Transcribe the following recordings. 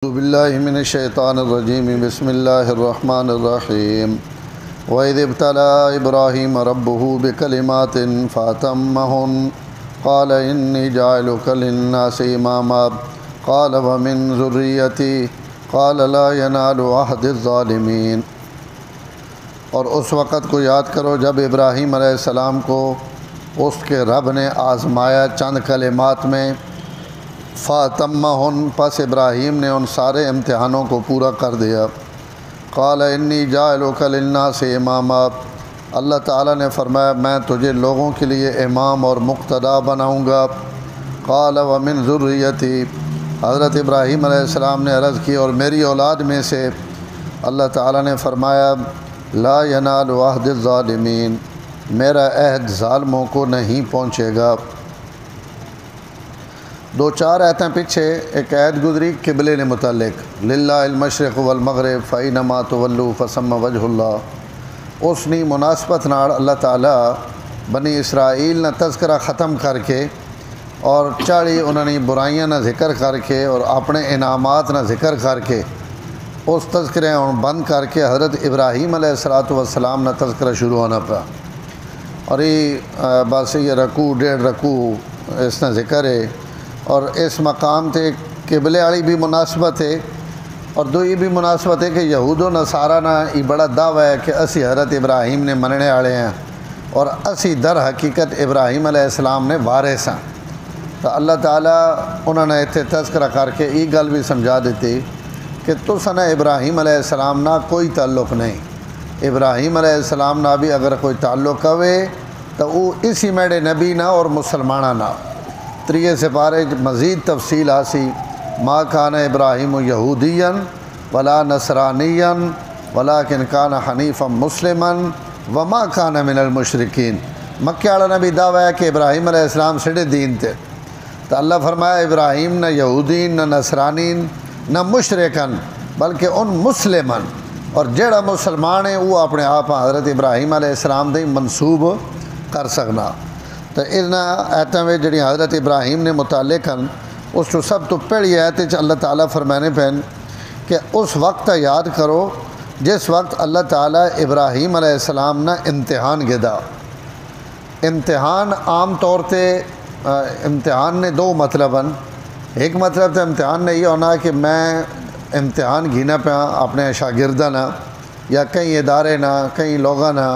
اعوذ باللہ من الشیطان الرجیم بسم اللہ الرحمن الرحیم وَإِذِ ابْتَلَىٰ إِبْرَاهِيمَ رَبُّهُ بِكَلِمَاتٍ فَأَتَمَّهُنَّ قَالَ إِنِّي جَاعِلُكَ لِلنَّاسِ إِمَامًا قَالَ وَمِن ذُرِّيَّتِي قَالَ لَا يَنَالُ عَهْدِ الظَّالِمِينَ۔ اور اس وقت کو یاد کرو جب ابراہیم علیہ السلام کو اس کے رب نے آزمایا چند کلمات میں، فَأَتَمَّهُنَّ پس ابراہیم نے ان سارے امتحانوں کو پورا کر دیا۔ قَالَ إِنِّي جَاعِلُكَ لِلنَّاسِ إِمَامًا، اللہ تعالیٰ نے فرمایا میں تجھے لوگوں کے لیے امام اور مقتدا بناؤں گا۔ قَالَ وَمِن ذُرِّيَّتِي، حضرت ابراہیم علیہ السلام نے عرض کی اور میری اولاد میں سے۔ اللہ تعالیٰ نے فرمایا لا ينال عہد الظالمین، میرا عہد ظالموں کو نہیں پہنچے گا۔ دو چار آیتیں پیچھے ایک آیت گزری قبلے نے متعلق، للہ المشرق والمغرب فإنما تولوا فثم وجہ اللہ۔ اس نی مناسبت نال اللہ تعالیٰ بنی اسرائیل نہ تذکرہ ختم کر کے اور چاڑی انہوں نے برائیاں نہ ذکر کر کے اور اپنے انعامات نہ ذکر کر کے اس تذکرے بند کر کے حضرت ابراہیم علیہ السلام نہ تذکرہ شروع ہونا پا، اور یہ بس یہ رکوع ڈیڑھ رکوع اس نے ذکر ہے۔ اور اس مقام تے قبلے والی بھی مناسبت ہے، اور دو یہ بھی مناسبت ہے کہ یہود و نصارہ نا یہ بڑا دعویٰ ہے کہ اسی حضرت ابراہیم نے مننے والے ہیں اور اسی در حقیقت ابراہیم علیہ السلام نے وارث ہیں۔ تو اللہ تعالیٰ انہوں نے اتنے تذکرہ کر کے یہ گل بھی سمجھا دیتی کہ تساں ابراہیم علیہ السلام نہ کوئی تعلق نہیں، ابراہیم علیہ السلام نہ بھی اگر کوئی تعلق ہوئے تو وہ اسی میڑے نبی نہ اور مسلمانہ نہ۔ تریے سپارے مزید تفصیل آسی، ما کان ابراہیم یہودیا ولا نصرانیا ولکن کان حنیفا مسلما وما کان من المشرکین۔ مکہ والا نبی دعویٰ ہے کہ ابراہیم علیہ السلام سڑے دین تھے، تو اللہ فرمایا ابراہیم نہ یہودین نہ نصرانین نہ مشرکن بلکہ ان مسلمن، اور جڑا مسلمان ہے وہ اپنے آپ حضرت ابراہیم علیہ السلام دے منسوب کر سکنا۔ تو ان آیتوں میں جڑی حضرت ابراہیم نے متعلق ہیں اس کو سب تو پہلی آیت اللہ تعالیٰ فرمانے پہن کہ اس وقت یاد کرو جس وقت اللہ تعالیٰ ابراہیم علیہ السلام نہ امتحان گدا۔ امتحان عام طور تے امتحان نے دو مطلب ہیں۔ ایک مطلب تو امتحان نے یہ ہونا کہ میں امتحان گھینا پیا اپنے شاگردہ نہ یا کئی ادارے نہ کئی لوگاں نہ،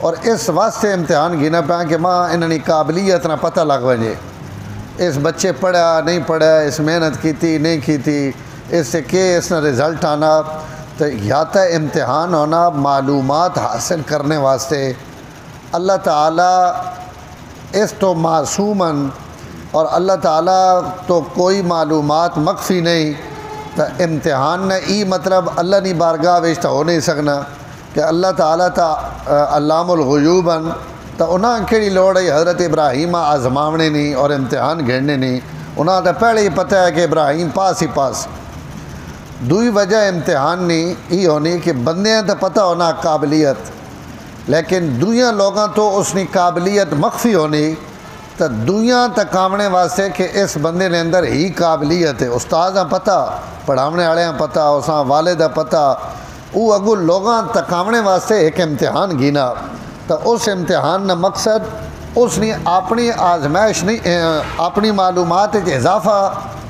اور اس واسطے امتحان گھینا پیا کہ ماں انہوں قابلیت نہ پتہ لگ وجے، اس بچے پڑھا نہیں پڑھا، اس محنت کیتی نہیں کیتی، اس سے کہ اس نے رزلٹ آنا۔ تو یا تو امتحان ہونا معلومات حاصل کرنے واسطے، اللہ تعالیٰ اس تو معصومن اور اللہ تعالیٰ تو کوئی معلومات مخفی نہیں، تو امتحان نے ای مطلب اللہ نی بارگاہ ویچ ہو نہیں سکنا کہ اللہ تعالیٰ تا علام الغیوبن، تو انہاں کیڑی لوڑ ہے حضرت ابراہیم آزماونے نہیں اور امتحان گھڑنے نہیں، انہاں تو پہلے ہی پتہ ہے کہ ابراہیم پاس ہی پاس۔ دوئی وجہ امتحان نہیں یہ ہونی کہ بندیاں تو پتہ ہونا قابلیت، لیکن دویاں لوگاں تو اس نے قابلیت مخفی ہونی، تو دویاں تکامنے واسطے کہ اس بندے نے اندر ہی قابلیت ہے۔ استاد پتہ، پڑھاونے والے پتہ، اساں والدہ پتہ، وہ اگو لوگاں تکامنے واسطے ایک امتحان گینا۔ تو اس امتحان نہ مقصد اس نے اپنی آزمائش نہیں، اپنی معلومات اضافہ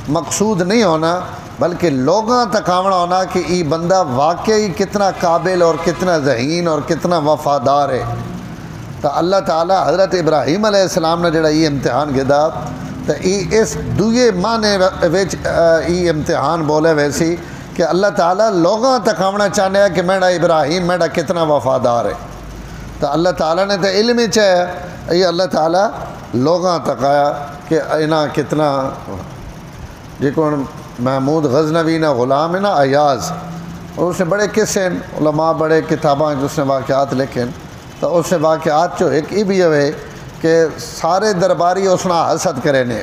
مقصود نہیں ہونا، بلکہ لوگاں تکامنا ہونا کہ یہ بندہ واقعی کتنا قابل اور کتنا ذہین اور کتنا وفادار ہے۔ تو اللہ تعالیٰ حضرت ابراہیم علیہ السلام نے جڑا یہ امتحان گدا، تو یہ اس دوئے معنی وچ یہ امتحان بولے ویسی کہ اللہ تعالیٰ لوگاں تک آمنا چاہنے ہے کہ میرا ابراہیم میرا کتنا وفادار ہے۔ تو اللہ تعالیٰ نے تو علم ہی چاہے یہ اللہ تعالیٰ لوگاں تک آیا کہ انہاں کتنا، جیکو محمود غزنوی نہ غلام ہے نا ایاز، اور اس نے بڑے قصے علماء بڑے کتاباں جو اس نے واقعات لکھیں، تو اس نے واقعات جو ایک یہ بھی ہے کہ سارے درباری اس نے حسد کرے نے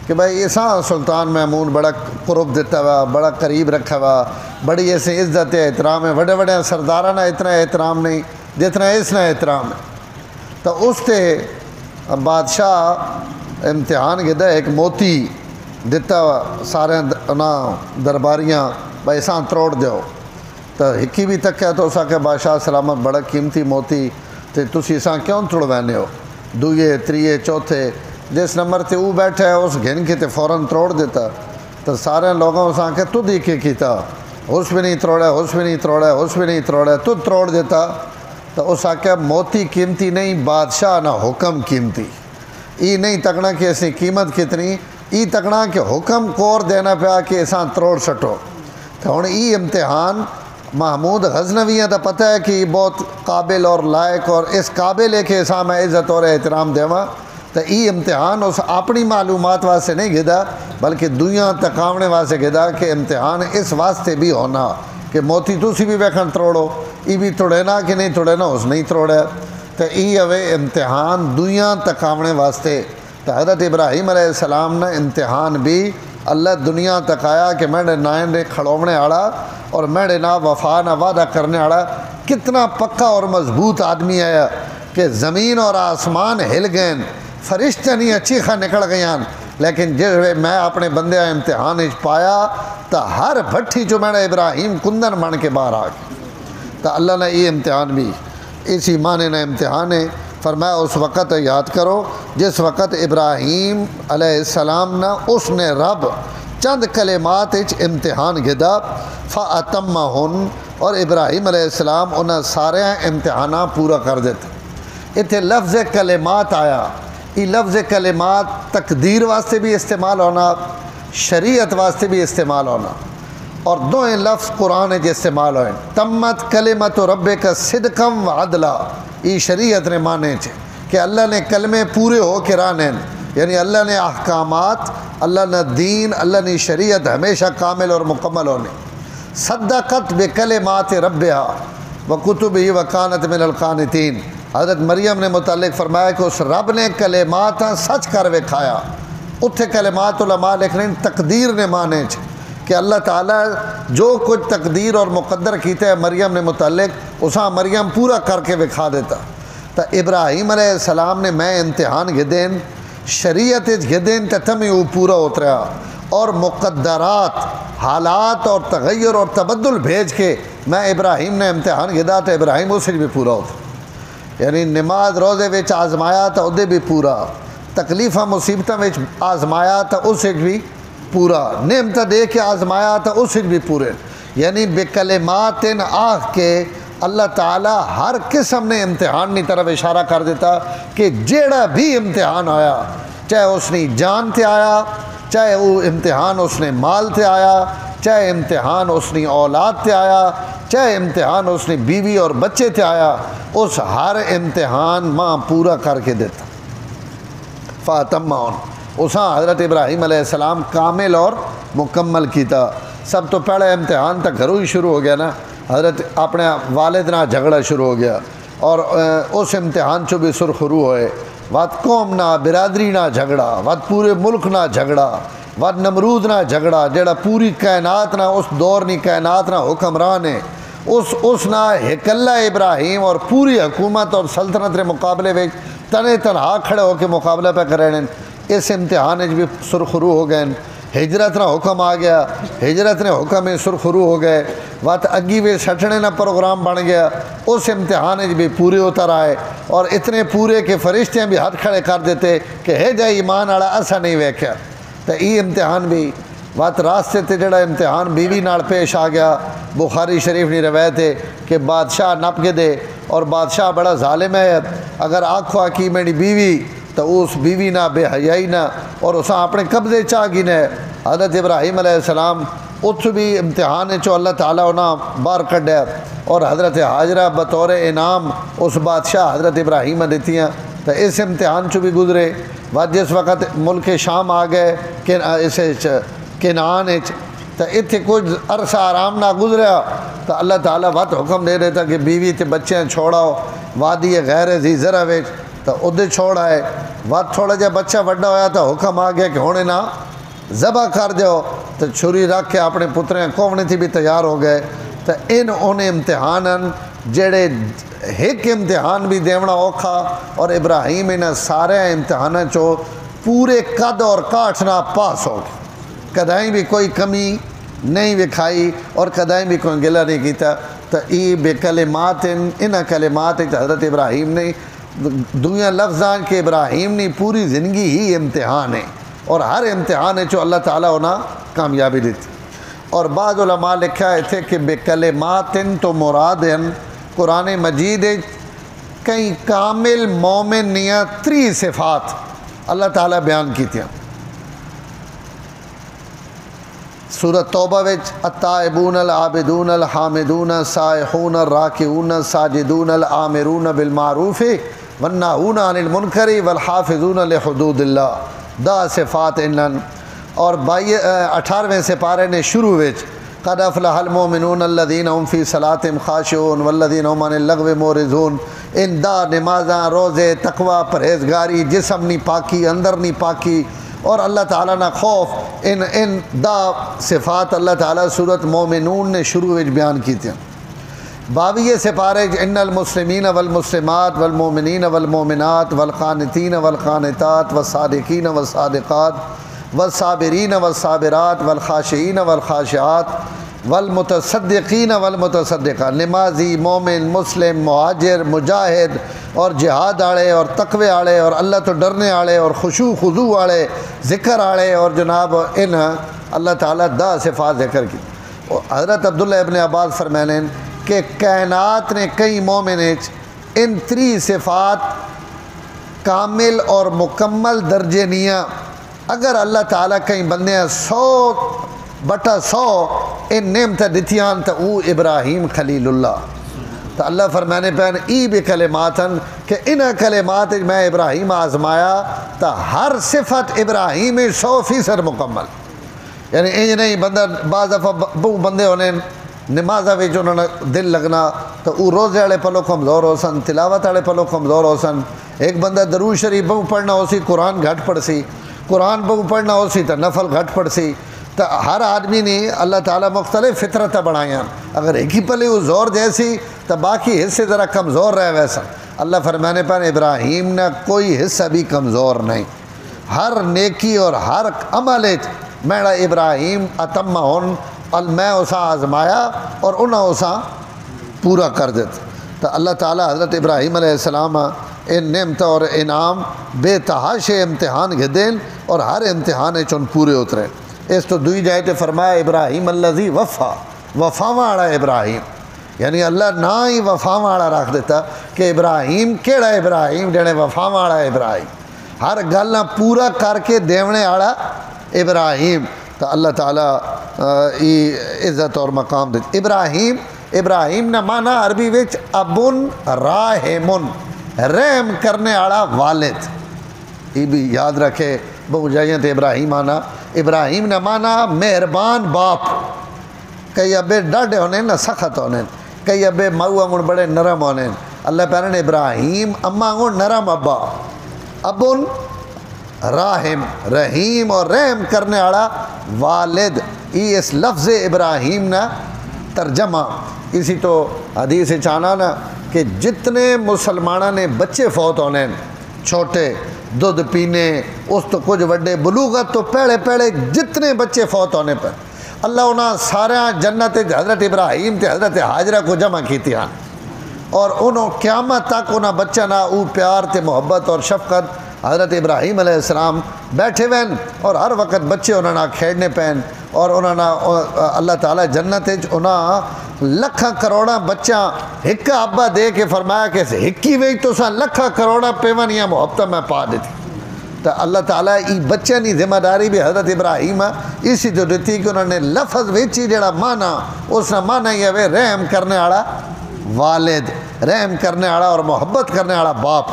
کہ بھائی ایسا سلطان محمود بڑا قرب دیتا ہوا، بڑا قریب رکھا ہوا، بڑی ایسے عزت ہے احترام ہے، بڑے بڑے سردارانہ اتنا احترام نہیں جتنا اس نے احترام ہے۔ تو اس تے بادشاہ امتحان گدا ایک موتی دیتا سارے درباریاں بھائی اساں تروڑ دیو، تو ہکی بھی تکیا تو اسا کہ بادشاہ سلامت بڑا قیمتی موتی تے تسی اساں کیوں تروڑوینے ہو؟ دوئے تریے چوتھے جس نمبر تے او بیٹھا ہے اس گھن کے تے فوراً تروڑ دیتا، تو سارے لوگوں اساں کہ تو دی کے کیتا، اس بھی نہیں تروڑا، اس بھی نہیں تروڑا، اس بھی نہیں تروڑا، تو تروڑ دیتا۔ تو اس آکھیا موتی قیمتی نہیں، بادشاہ نہ حکم قیمتی، ای نہیں تکنا کہ اسی قیمت کتنی، ای تکنا کہ حکم کور دینا پیا کہ اساں تروڑ سٹو۔ تو ہن ای امتحان محمود غزنویاں دا پتہ ہے کہ بہت قابل اور لائق اور اس قابل ہے کہ اساں میں عزت اور احترام دیواں، تو ای امتحان اس اپنی معلومات واسطے نہیں گدا بلکہ دنیا تکاونے واسطے گدا کہ امتحان اس واسطے بھی ہونا کہ موتی تسی بھی ویکھن تروڑو، ای بھی توڑینا کہ نہیں توڑینا، اس نہیں توڑیا، تو ای ہوئے امتحان دنیا تکاونے واسطے۔ تو حضرت ابراہیم علیہ السلام نے امتحان بھی اللہ دنیا تک آیا کہ میرے نائن نے کھڑونے آڑا اور میرے نا وفا نہ وعدہ کرنے آڑا، کتنا پکا اور مضبوط آدمی آیا کہ زمین اور آسمان ہل گئے، فرشتے نہیں چیخا نکل گئیاں، لیکن جس میں اپنے بندے امتحان پایا تو ہر بھٹی جو میرے ابراہیم کندن بن کے باہر آ گئی۔ تو اللہ نے یہ امتحان بھی اسی معنی نے امتحان ہے۔ فرمایا اس وقت یاد کرو جس وقت ابراہیم علیہ السلام نے اس نے رب چند کلمات امتحان گدا فَأَتَمَّهُنْ، اور ابراہیم علیہ السلام انہیں سارے امتحانات پورا کر دیتے۔ اتنے لفظ کلمات آیا، یہ لفظ کلمات تقدیر واسطے بھی استعمال ہونا، شریعت واسطے بھی استعمال ہونا، اور دوئیں لفظ قرآن جو استعمال ہوئے تمت کلمت ربک صدقم وعدلا، یہ شریعت نے مانے چھے کہ اللہ نے کلمے پورے ہو کے رانے، یعنی اللہ نے احکامات، اللہ نے دین، اللہ نے شریعت ہمیشہ کامل اور مکمل ہونے۔ صدقت بکلمات ربہا وکتبہ وکانت من القانتین، حضرت مریم نے متعلق فرمایا کہ اس رب نے کلمات سچ کر وکھایا۔ اتھے کلمات علماء لکھ رہے ہیں تقدیر نے مانے چھے کہ اللہ تعالیٰ جو کچھ تقدیر اور مقدر کیتا ہے مریم نے متعلق اساں مریم پورا کر کے وکھا دیتا۔ تو ابراہیم علیہ السلام نے میں امتحان گدین شریعت گدین تو تمہیں وہ پورا اتریا، اور مقدرات حالات اور تغیر اور تبدل بھیج کے میں ابراہیم نے امتحان گدا تو ابراہیم اسے بھی پورا اترا، یعنی نماز روزے وچ آزمایا تو ادھے بھی پورا، تکلیفہ مصیبتہ وچ آزمایا تو اسے بھی پورا، نعمت دے کے آزمایا تو اسے بھی پورے، یعنی بکلمات آہ کے اللہ تعالیٰ ہر قسم نے امتحان کی طرف اشارہ کر دیتا کہ جیڑا بھی امتحان آیا، چاہے اس نے جان تے آیا، چاہے وہ امتحان اس نے مال تے آیا، چاہے امتحان اس نے اولاد تے آیا، چاہے امتحان اس نے بیوی اور بچے تے آیا، اس ہر امتحان ماں پورا کر کے دیتا۔ فاتمہن اساں حضرت ابراہیم علیہ السلام کامل اور مکمل کیتا۔ سب تو پہلے امتحان تک گھروں ہی شروع ہو گیا نا، حضرت اپنے والد نہ جھگڑا شروع ہو گیا، اور اس امتحان چو بھی سرخرو ہوئے، وات قوم نہ برادری نہ جھگڑا، وات پورے ملک نہ جھگڑا، وات نمرود نہ جھگڑا جڑا پوری کائنات نہ اس دور نی کائنات نہ حکمران ہے، اس نہ ہکلہ ابراہیم اور پوری حکومت اور سلطنت کے مقابلے میں تنے تنہا کھڑے ہو کے مقابلہ پہ کریں۔ اس امتحان بھی سرخرو ہو گئے، ہجرت نہ حکم آ گیا، ہجرت نے حکم سرخرو ہو گئے، وات اگی وے سٹنے نہ پروگرام بن گیا، اس امتحان بھی پورے اتر آئے، اور اتنے پورے کہ فرشتے بھی ہاتھ کھڑے کر دیتے کہ ہے جا ایمان آڑا ایسا نہیں ویکھیا۔ تو یہ امتحان بھی وات راستے تے جڑا امتحان بیوی نال پیش آ گیا، بخاری شریف نے روایت ہے کہ بادشاہ نپ کے دے، اور بادشاہ بڑا ظالم ہے، اگر آکھو کی میری بیوی تو اس بیوی نہ بے حیائی نہ، اور اساں اپنے قبضے چاہ گی نے۔ حضرت ابراہیم علیہ السلام اتھ بھی امتحان چو اللہ تعالیٰ انہاں باہر کڈیا، اور حضرت حاجرہ بطور انعام اس بادشاہ حضرت ابراہیم دیتیاں، تو اس امتحان چو بھی گزرے۔ بعد جس وقت ملک شام آ گئے کہ اسے کنعان تو اتنے کچھ عرصہ آرام نہ گزریا، تو اللہ تعالیٰ وقت حکم دے دیتا کہ بیوی تے بچے چھوڑاؤ وادی غیر ذی زرع وچ، تو ادھے چھوڑ آئے۔ وقت تھوڑا جا بچہ بڑا ہویا تو حکم آ گیا کہ ہونے نہ ذبح کر دیو، تو چھری رکھ کے اپنے پتریں کونے تھی بھی تیار ہو گئے۔ تو ان امتحان جڑے ایک امتحان بھی دیونا اوکھا، اور ابراہیم ان سارے امتحان چو پورے قد اور کاٹھ نہ پاس ہو گئے، کدائیں بھی کوئی کمی نہیں وکھائی اور کدائیں بھی کوئی گلہ نہیں کیتا. تو ای بے کلمات ان کلمات حضرت ابراہیم نے دنیا لفظان کہ ابراہیم نے پوری زندگی ہی امتحان ہے اور ہر امتحان ہے جو اللہ تعالیٰ انہیں کامیابی دیتی. اور بعض علماء لکھا ہے تھے کہ بے کلمات تو مراد ہیں قرآن مجید کئی کامل مومن نیاں 3 صفات اللہ تعالیٰ بیان کی تھیں. سورۃ توبہ وچ التائبون العابدون الحامدون السائحون الراکعون الساجدون الآمرون بالمعروف والناہون عن المنکر والحافظون لحدود اللہ دا صفات انن. اور 18ویں سپارے نے شروع وچ قد افلح المؤمنون الذین هم فی صلاتہم خاشعون والذین هم عن اللغو معرضون. ان دا نمازاں روزے تقوی پرہیزگاری جسم نی پاکی اندر نی پاکی اور اللہ تعالیٰ نہ خوف ان دا صفات اللہ تعالیٰ سورۃ مومنون نے شروع وچ بیان کی تھیں. 22 سپارے ان المسلمین والمسلمات والمؤمنین والمؤمنات والقانتین والقانتات والصادقین والصادقات والصابرین والصابرات والخاشعین والخاشعات والمتصدقین والمتصدقات. نمازی مومن مسلم مہاجر مجاہد اور جہاد آڑے اور تقوی آڑے اور اللہ تو ڈرنے آڑے اور خشوع خضوع آڑے ذکر آڑے اور جناب ان اللہ تعالیٰ دا صفات ذکر کی. حضرت عبداللہ ابن عباس فرمائیں کہ کائنات نے کئی مومن ان 3 صفات کامل اور مکمل درجے نیاں. اگر اللہ تعالیٰ کئی بندے 100/100 ان نعمت دتیان تو او ابراہیم خلیل اللہ. تو اللہ فرمانے پہن ای بھی کلماتن کہ ان کلمات میں ابراہیم آزمایا تو ہر صفت ابراہیم 100% مکمل. یعنی انج نہیں بندہ بعض دفعہ بہو بندے ہونے نمازہ وچ انہوں نے دل لگنا تو او روزے والے پلو کمزور ہو سن تلاوت والے پلو کمزور ہو سن. ایک بندہ درود شریف بہو پڑھنا ہو سی قرآن گھٹ پڑھ سی قرآن بہو پڑھنا ہو سی تو نفل گھٹ پڑھ سی. تو ہر آدمی نے اللہ تعالیٰ مختلف فطرت بنائیاں. اگر ایک ہی پلے وہ زور جیسی تو باقی حصے ذرا کمزور رہے ویسا. اللہ فرمانے پر ابراہیم نے کوئی حصہ بھی کمزور نہیں. ہر نیکی اور ہر عمل میرا ابراہیم اتمہن میں اسا آزمایا اور انہاں اسا پورا کر دیتا. تو اللہ تعالیٰ حضرت ابراہیم علیہ السلام ان نعمت اور انعام بے تحاشے امتحان گھدین اور ہر امتحان چون پورے اترے. اس تو دوئی جائے تے فرمایا ابراہیم الذی وفا وفا واڑا ابراہیم. یعنی اللہ نہ ہی وفا واڑا رکھ دیتا کہ ابراہیم کیڑا ابراہیم جنے وفا واڑا ابراہیم ہر گل نہ پورا کر کے دیونے آڑا ابراہیم. تو اللہ تعالیٰ عزت اور مقام دے. ابراہیم نہ مانا عربی وچ ابن راہمن رحم کرنے آڑا والد. یہ بھی یاد رکھے بہو جائیں تے ابراہیم آنا. ابراہیم نہ مانا مہربان باپ. کئی ابے ڈاڈے ہونے نہ سخت ہونے کئی ابے ماؤ انگن بڑے نرم ہونے. اللہ پہنن ابراہیم اما انگن نرم ابا ابن راہم رحیم اور رحم کرنے آڑا والد. اس لفظ ابراہیم نہ ترجمہ اسی تو حدیث چانا نا کہ جتنے مسلمانہ نے بچے فوت ہونے چھوٹے دودھ پینے اس تو کچھ وڈے بلوغت تو پیڑے جتنے بچے فوت ہونے پر اللہ انہاں سارے جنت حضرت ابراہیم تے حضرت حاجرہ کو جمع کیتی ہیں اور انہوں قیامت تک انہاں بچہ نہ او پیار تے محبت اور شفقت. حضرت ابراہیم علیہ السلام بیٹھے وین اور ہر وقت بچے انہوں نے کھیڑنے پین اور انہوں نے اللہ تعالیٰ جنت انہاں لکھاں کروڑا بچہ ہک ابا دے کے فرمایا کہ ہکی وی تو سا لکھاں کروڑا پیونیاں محبت میں پا دیتی. تو اللہ تعالیٰ ای بچے نی ذمہ داری بھی حضرت ابراہیم اسی تو دیتی کہ انہوں نے لفظ ویچی جڑا مانا اس نے مانا یہ وے رحم کرنے آڑا والد رحم کرنے آڑا اور محبت کرنے آڑا باپ.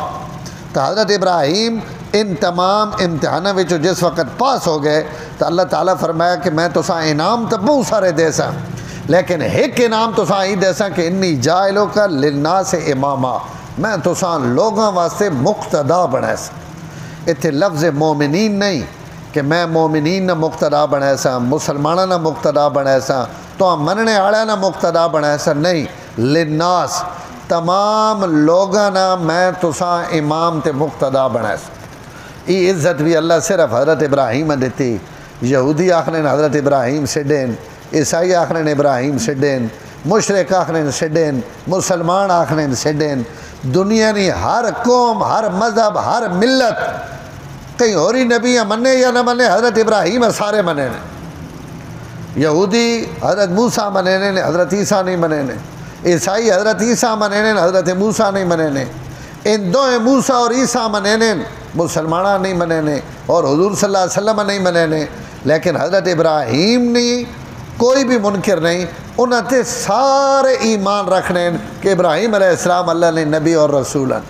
تو حضرت ابراہیم ان تمام امتحانوں میں جس وقت پاس ہو گئے تو اللہ تعالیٰ فرمایا کہ میں تو سا انعام تو بہت سارے دے سا لیکن ایک انعام تو سا ہی دے سا کہ انی جائلوں کا للناس اماما میں تو سا لوگاں واسطے مقتدا بنائے سا. اتنے لفظ مومنین نہیں کہ میں مومنین نہ مقتدا بنائے سا مسلمانہ نہ مقتدا بنائے سا تو مننے آڑا نہ مقتدا بنائے سا نہیں للناس تمام لوگاں میں تسا امام تے مقتدا بنائے سا. یہ عزت بھی اللہ صرف حضرت ابراہیم دیتی یہودی آخرین حضرت ابراہیم سڈین، عیسائی آخرین ابراہیم سڈین، مشرق آخرین سڈین، مسلمان آخرین سڈین۔ دنیا نہیں ہر قوم، ہر مذہب، ہر ملت کہیں ہوری نبی منے یا نہ منے، حضرت ابراہیم سارے منے نے۔ یہودی حضرت موسیٰ منے نے، حضرت عیسیٰ نہیں منے نے۔ عیسائی حضرت عیسیٰ منے نے، حضرت موسیٰ نہیں منے نے۔ ان دوئے موسیٰ اور عیسیٰ منے نے، مسلمانہ نہیں منے نے، اور حضور صلی اللہ علیہ وسلم نہیں منے نے۔ لیکن حضرت ابراہیم نہیں کوئی بھی منکر نہیں، انہاں تے سارے ایمان رکھنے کہ ابراہیم علیہ السلام اللہ نے نبی اور رسول ہیں۔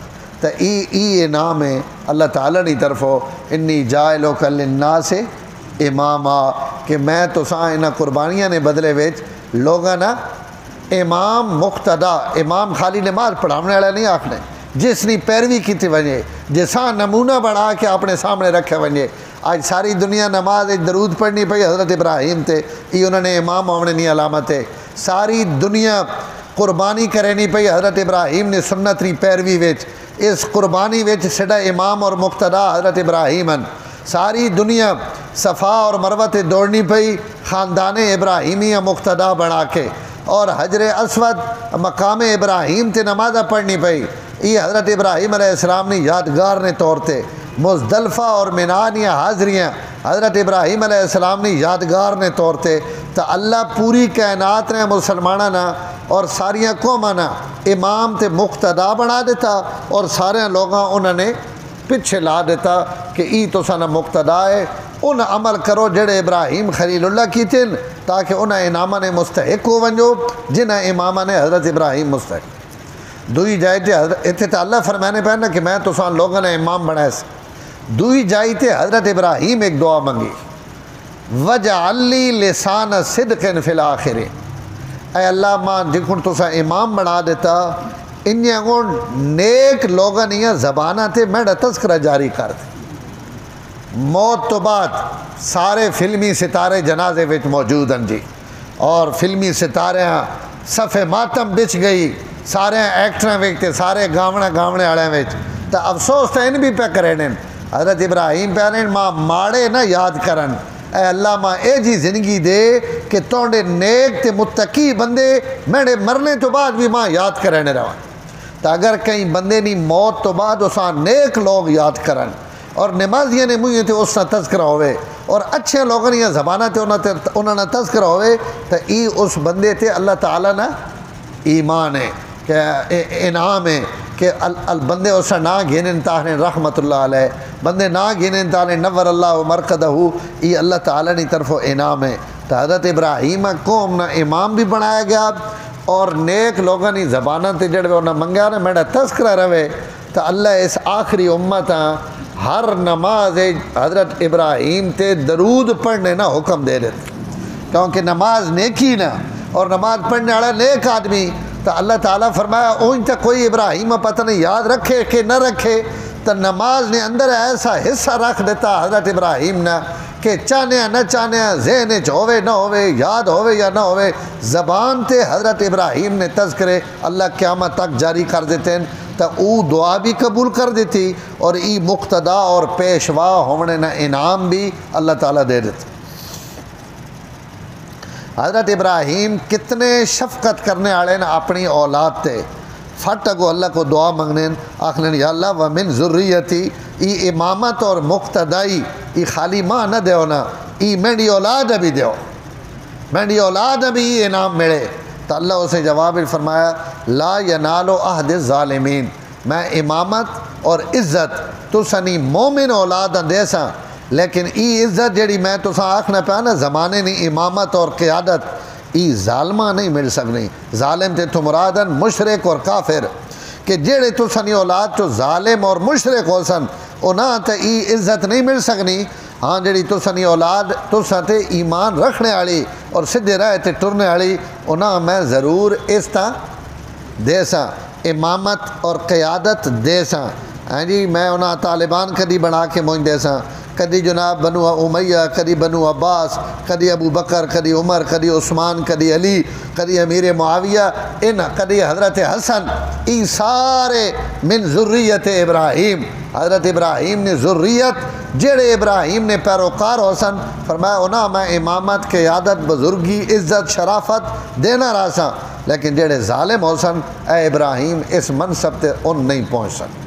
تو ای انعام ہے اللہ تعالیٰ نے طرفوں، انی جائلک للناس اماما، کہ میں تو ساں انہاں قربانیاں نے بدلے وچ لوگاں نا امام مقتدا، امام خالی نماز پڑھانے والا نہیں آکھنے، جس نے پیروی کیتی ونجے، جساں نمونہ بنا کے اپنے سامنے رکھے ونجے۔ آج ساری دنیا نماز درود پڑھنی پئی حضرت ابراہیم تے، یہ انہوں نے امام ہونے نہیں علامت ہے۔ ساری دنیا قربانی کرنی پئی حضرت ابراہیم نے سنت ری پیروی وچ، اس قربانی وچ سڈا امام اور مقتدا حضرت ابراہیم ہیں۔ ساری دنیا صفا اور مروہ تے دوڑنی پئی خاندان ابراہیمیہ مقتدا بنا کے، اور حجر اسود مقام ابراہیم تے نمازہ پڑھنی پئی، یہ حضرت ابراہیم علیہ السلام نے یادگار نے طور تے۔ مزدلفہ اور منانیاں حاضریاں حضرت ابراہیم علیہ السلام نے یادگار نے طور تے۔ تو اللہ پوری کائنات نے مسلمانہ نا اور ساریاں قوماں نا امام تے مقتدا بنا دیتا، اور سارے لوگاں انہوں نے پچھے لا دیتا کہ ای تو سانا مقتدا ہے، ان عمل کرو جڑے ابراہیم خلیل اللہ کی تن، تاکہ انہیں انعامہ نے مستحق ہو ونجو جنہیں امامہ نے حضرت ابراہیم مستحق۔ دوئی جائے تے اتنے تو اللہ فرمانے پہنا کہ میں تو سان لوگوں نے امام بنائے سے۔ دوئی جائی تے حضرت ابراہیم ایک دعا منگی، وَجَعَلْ لِي لِسَانَ صِدْقٍ فِي الْآخِرِ، اے اللہ ماں جکن تو سا امام بنا دیتا، انہیں گون نیک لوگاں یہ زبانہ تے میڈا تذکرہ جاری کر دے۔ موت تو بعد سارے فلمی ستارے جنازے وچ موجود ہیں جی، اور فلمی ستارے صف ماتم بچ گئی، سارے ایکٹریں ویکتے، سارے گاونے آڑے وچ۔ تو افسوس تو ان بھی پہ کریں، حضرت ابراہیم پہ آنے ماں ماڑے نہ یاد کرن، اے اللہ ماں اے جی زندگی دے کہ توڑے نیک تے متقی بندے میرے مرنے تو بعد بھی ماں یاد کرنے رہا۔ تو اگر کہیں بندے نہیں موت تو بعد اساں نیک لوگ یاد کرن، اور نمازیاں نے مجھے تے اس نہ تذکرہ ہوئے، اور اچھے لوگوں نے زبانہ تے انہوں نے تذکرہ ہوئے، تو ای اس بندے تے اللہ تعالیٰ نے ایمان ہے کہ انعام ہے کہ بندے اسا نہ گھنن تاہنے رحمت اللہ علیہ، بندے نہ گھنن تاہنے نور اللہ مرقدہ، یہ اللہ تعالیٰ نے طرف انعام ہے۔ تو حضرت ابراہیم قوم نہ امام بھی بنایا گیا، اور نیک لوگوں نے زبانہ تے جڑے انہوں نے منگیا نا میڈا تذکرہ رہے۔ تو اللہ اس آخری امت ہر نماز حضرت ابراہیم تے درود پڑھنے نا حکم دے دیتے، کیونکہ نماز نیکی نا، اور نماز پڑھنے والا نیک آدمی۔ تو اللہ تعالیٰ فرمایا اون تک کوئی ابراہیم پتہ نہیں یاد رکھے کہ نہ رکھے، تو نماز نے اندر ایسا حصہ رکھ دیتا حضرت ابراہیم نے کہ چاہنے نہ چاہنے، ذہن ہوئے نہ ہوئے، یاد ہوئے یا نہ ہوئے، زبان تے حضرت ابراہیم نے تذکرے اللہ قیامت تک جاری کر دیتے ہیں۔ تو او دعا بھی قبول کر دیتی، اور ای مقتدا اور پیشوا ہونے نہ انعام بھی اللہ تعالیٰ دے دیتے۔ حضرت ابراہیم کتنے شفقت کرنے والے نا اپنی اولاد تے، فٹ کو اللہ کو دعا منگنے، آخنے یا اللہ ومن ذریتی، ای امامت اور مقتدائی ای خالی ماں نہ دیو نا، ای میری اولاد بھی دیو، میری اولاد بھی انعام ملے۔ تو اللہ اسے جواب فرمایا لا ینال عہد الظالمین، میں امامت اور عزت تو سنی مومن اولاد دے ساں، لیکن ای عزت جڑی میں تو ساں آکھنا پیا نا زمانے نہیں امامت اور قیادت، ای ظالمہ نہیں مل سکنی۔ ظالم تے تو مرادن مشرک اور کافر، کہ جڑے تو سنی اولاد تو ظالم اور مشرک ہو سن، انہاں تے ای عزت نہیں مل سکنی۔ ہاں جڑی تو سنی اولاد تو ستے ایمان رکھنے والی اور سدھے راہ تے ٹرنے والی، انہاں میں ضرور اس طرح دے ساں امامت اور قیادت دے ساں۔ ہاں جی میں انہاں طالبان کدی بنا کے مجھ دے ساں، کدی جناب بنو امیہ، کدی بنو عباس، کدی ابو بکر، کدی عمر، کدی عثمان، کدی علی، کدی امیر معاویہ، کدی حضرت حسن، یہ سارے من ذریت ابراہیم۔ حضرت ابراہیم نے ذریت جڑے ابراہیم نے پیروکار حسن فرمایا انہاں میں امامت قیادت بزرگی عزت شرافت دینا رہا سا، لیکن جڑے ظالم حسن اے ابراہیم اس منصب تے ان نہیں پہنچ سکتے۔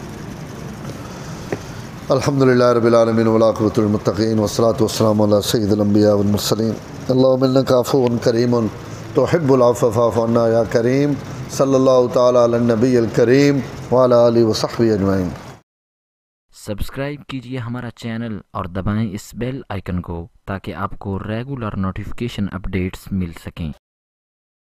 الحمدللہ رب العالمین والعاقبۃ للمتقین والصلاۃ والسلام علی سید الانبیاء والمرسلین اللہم انک عفو کریم تحب العفو فاعف عنا یا کریم صلی اللہ تعالی علی النبی الکریم وعلی آلہ وصحبہ اجمعین۔ سبسکرائب کیجئے ہمارا چینل اور دبائیں اس بیل آئیکن کو تاکہ آپ کو ریگولر نوٹیفیکیشن اپڈیٹس مل سکیں۔